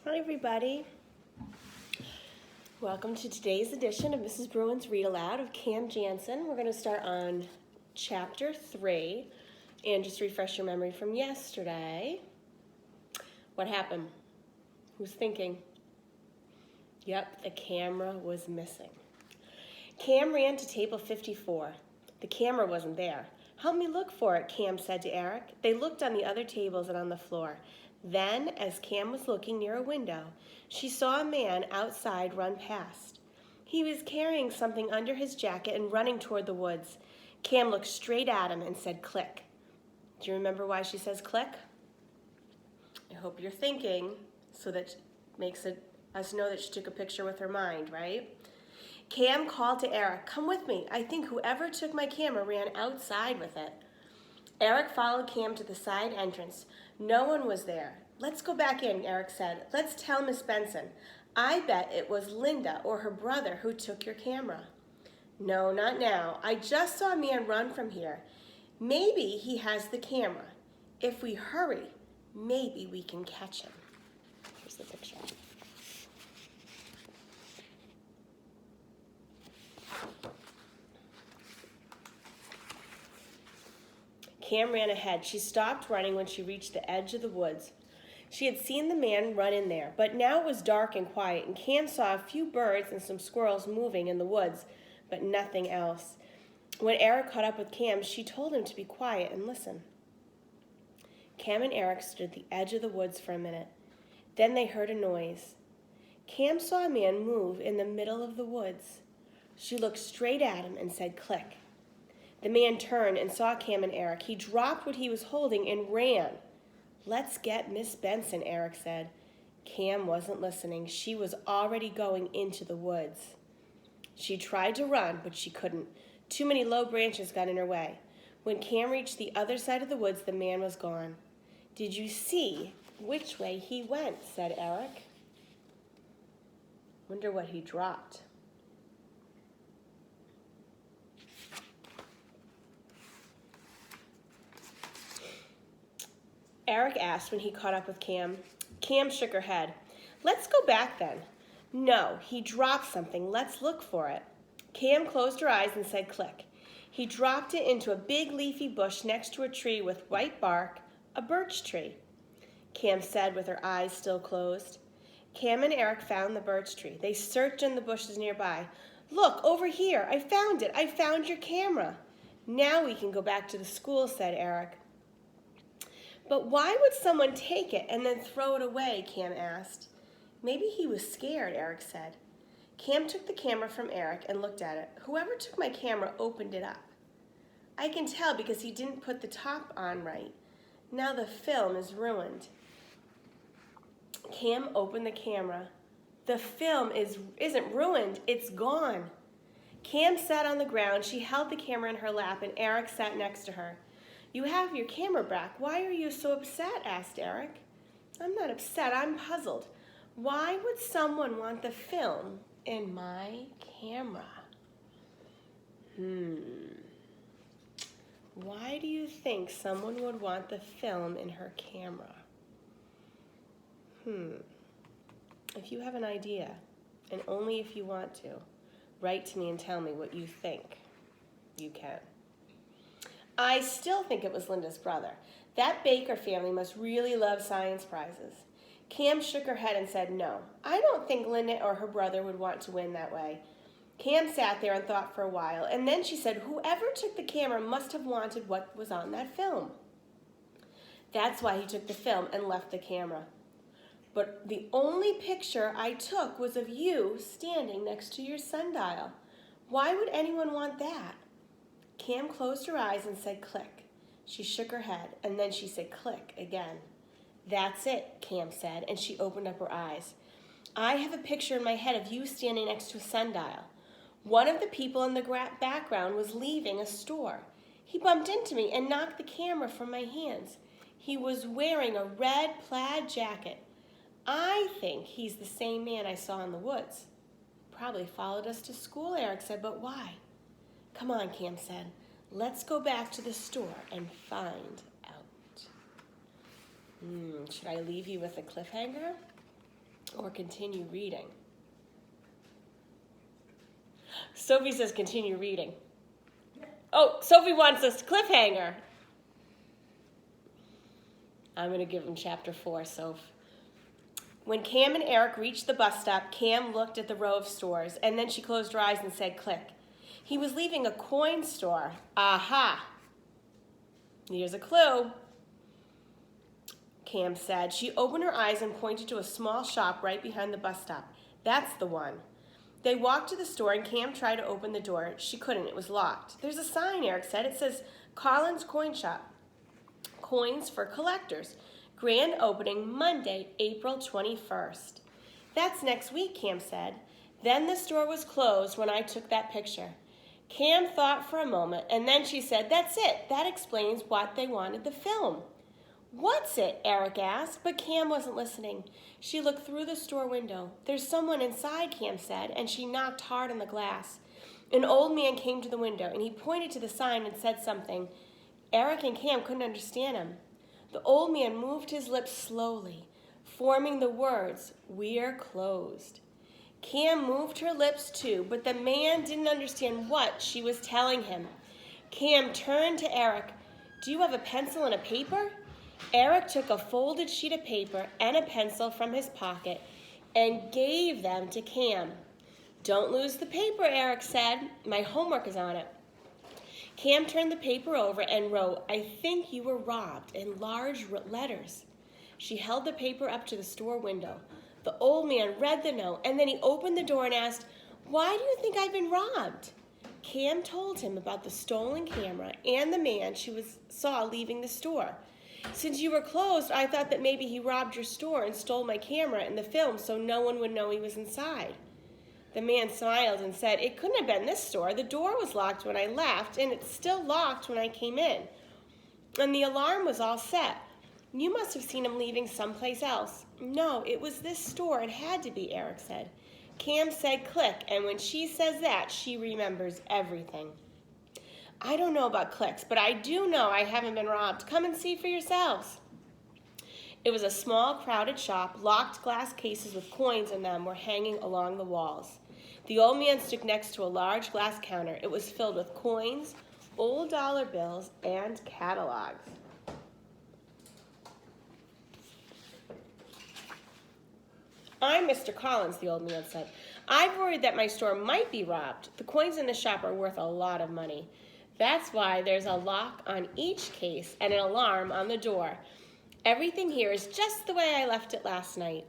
Hi, everybody. Welcome to today's edition of Mrs. Bruin's Read Aloud of Cam Jansen. We're going to start on Chapter 3. And just refresh your memory from yesterday. What happened? Who's thinking? Yep, the camera was missing. Cam ran to table 54. The camera wasn't there. Help me look for it, Cam said to Eric. They looked on the other tables and on the floor. Then, as Cam was looking near a window, she saw a man outside run past. He was carrying something under his jacket and running toward the woods. Cam looked straight at him and said, "Click." Do you remember why she says click? I hope you're thinking, so that makes us know that she took a picture with her mind, right? Cam called to Eric, "Come with me. I think whoever took my camera ran outside with it." Eric followed Cam to the side entrance. No one was there. "Let's go back in," Eric said. "Let's tell Miss Benson. I bet it was Linda or her brother who took your camera." "No, not now. I just saw a man run from here. Maybe he has the camera. If we hurry, maybe we can catch him." Here's the picture. Cam ran ahead. She stopped running when she reached the edge of the woods. She had seen the man run in there, but now it was dark and quiet, and Cam saw a few birds and some squirrels moving in the woods, but nothing else. When Eric caught up with Cam, she told him to be quiet and listen. Cam and Eric stood at the edge of the woods for a minute. Then they heard a noise. Cam saw a man move in the middle of the woods. She looked straight at him and said, "Click." The man turned and saw Cam and Eric. He dropped what he was holding and ran. "Let's get Miss Benson," Eric said. Cam wasn't listening. She was already going into the woods. She tried to run, but she couldn't. Too many low branches got in her way. When Cam reached the other side of the woods, the man was gone. "Did you see which way he went?" said Eric. Wonder what he dropped. Eric asked when he caught up with Cam. Cam shook her head. "Let's go back then." "No, he dropped something. Let's look for it." Cam closed her eyes and said, "Click." He dropped it into a big leafy bush next to a tree with white bark, a birch tree. Cam said with her eyes still closed. Cam and Eric found the birch tree. They searched in the bushes nearby. "Look, over here. I found it. I found your camera." "Now we can go back to the school," said Eric. "But why would someone take it and then throw it away?" Cam asked. "Maybe he was scared," Eric said. Cam took the camera from Eric and looked at it. "Whoever took my camera opened it up. I can tell because he didn't put the top on right. Now the film is ruined." Cam opened the camera. "The film isn't ruined, it's gone." Cam sat on the ground. She held the camera in her lap and Eric sat next to her. "You have your camera back. Why are you so upset?" asked Eric. "I'm not upset, I'm puzzled. Why would someone want the film in my camera?" Why do you think someone would want the film in her camera? If you have an idea, and only if you want to, write to me and tell me what you think. You can. "I still think it was Linda's brother. That Baker family must really love science prizes." Cam shook her head and said, "No, I don't think Linda or her brother would want to win that way." Cam sat there and thought for a while, and then she said, "Whoever took the camera must have wanted what was on that film. That's why he took the film and left the camera. But the only picture I took was of you standing next to your sundial. Why would anyone want that?" Cam closed her eyes and said, "Click." She shook her head, and then she said, "Click," again. "That's it," Cam said, and she opened up her eyes. "I have a picture in my head of you standing next to a sundial. One of the people in the background was leaving a store. He bumped into me and knocked the camera from my hands. He was wearing a red plaid jacket. I think he's the same man I saw in the woods." "Probably followed us to school," Eric said, "but why?" "Come on," Cam said. "Let's go back to the store and find out." Should I leave you with a cliffhanger? or continue reading? Sophie says continue reading. Oh, Sophie wants us to cliffhanger. I'm going to give him chapter 4, Soph. When Cam and Eric reached the bus stop, Cam looked at the row of stores, and then she closed her eyes and said, click. He was leaving a coin store. Aha. Here's a clue. Cam said. She opened her eyes and pointed to a small shop right behind the bus stop. That's the one. They walked to the store, and Cam tried to open the door. She couldn't. It was locked. There's a sign, Eric said. It says, Collins Coin Shop. Coins for collectors. Grand opening Monday, April 21st. That's next week, Cam said. Then the store was closed when I took that picture. Cam thought for a moment, and then she said, that's it. That explains what they wanted the film. What's it? Eric asked, but Cam wasn't listening. She looked through the store window. There's someone inside, Cam said, and she knocked hard on the glass. An old man came to the window, and he pointed to the sign and said something. Eric and Cam couldn't understand him. The old man moved his lips slowly, forming the words, we're closed. Cam moved her lips too, but the man didn't understand what she was telling him. Cam turned to Eric. Do you have a pencil and a paper? Eric took a folded sheet of paper and a pencil from his pocket and gave them to Cam. Don't lose the paper, Eric said. My homework is on it. Cam turned the paper over and wrote, I think you were robbed, in large letters. She held the paper up to the store window. The old man read the note, and then he opened the door and asked, why do you think I've been robbed? Cam told him about the stolen camera and the man she saw leaving the store. Since you were closed, I thought that maybe he robbed your store and stole my camera and the film so no one would know he was inside. The man smiled and said, it couldn't have been this store. The door was locked when I left, and it's still locked when I came in. And the alarm was all set. You must have seen him leaving someplace else. No, it was this store. It had to be, Eric said. Cam said click, and when she says that, she remembers everything. I don't know about clicks, but I do know I haven't been robbed. Come and see for yourselves. It was a small, crowded shop. Locked glass cases with coins in them were hanging along the walls. The old man stood next to a large glass counter. It was filled with coins, old dollar bills, and catalogs. I'm Mr. Collins, the old man said. I've worried that my store might be robbed. The coins in the shop are worth a lot of money. That's why there's a lock on each case and an alarm on the door. Everything here is just the way I left it last night.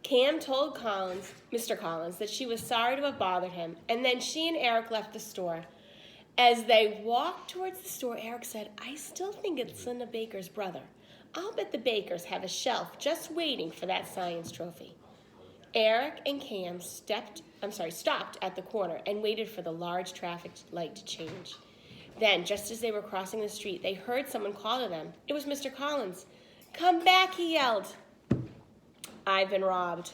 Cam told Mr. Collins, that she was sorry to have bothered him, and then she and Eric left the store. As they walked towards the store, Eric said, I still think it's Linda Baker's brother. I'll bet the Bakers have a shelf just waiting for that science trophy. Eric and Cam stopped at the corner and waited for the large traffic light to change. Then, just as they were crossing the street, they heard someone call to them. It was Mr. Collins. Come back, he yelled. I've been robbed.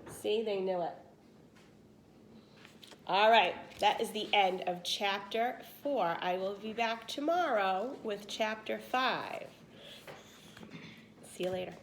See, they knew it. All right, that is the end of chapter 4. I will be back tomorrow with chapter 5. See you later.